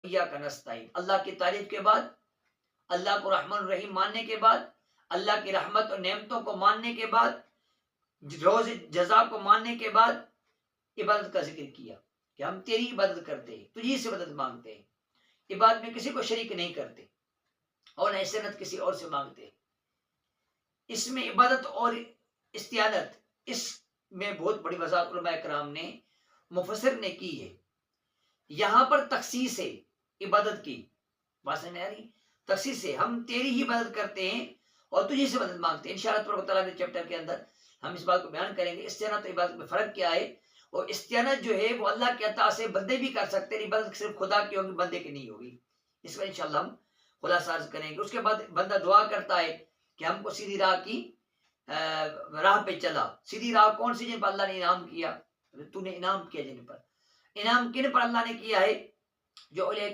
کا نستعین، اللہ کی تعریف کے بعد، اللہ کو رحمان الرحیم ماننے کے بعد، اللہ کی رحمت اور نعمتوں کو ماننے کے بعد، روز جزا کو ماننے کے بعد عبادت کا ذکر کیا کہ ہم تیری عبادت کرتے ہیں، تجھی سے مدد مانگتے ہیں، عبادت میں کسی کو شریک نہیں کرتے اور نہ استعانت کسی اور سے مانگتے۔ اس میں عبادت اور استعانت، اس میں بہت بڑی وضاحت علماء کرام نے، مفسر نے کی ہے۔ یہاں پر تخصیص ہے عبادت کی، بات سمجھ میں آ رہی؟ تخصیص ہے، ہم تیری ہی مدد کرتے ہیں اور تجھی سے مدد مانگتے ہیں۔ انشاءاللہ تبارک و تعالیٰ کے چیپٹر کے اندر ہم اس بات کو بیان کریں گے، استعانت اور عبادت میں فرق کیا ہے، اور استعانت جو ہے وہ اللہ کے عطا سے بندے بھی کر سکتے ہیں، عبادت صرف خدا کی ہوگی، بندے کی نہیں ہوگی۔ اس پر انشاءاللہ ہم خلاصہ عرض کریں گے۔ اس کے بعد بندہ دعا کرتا ہے کہ ہم کو سیدھی راہ کی راہ پہ چلا۔ سیدھی راہ کون سی؟ جن پر اللہ نے انعام کیا، تو نے انعام کیا جن پر۔ انعام کن پر اللہ نے کیا ہے؟ جو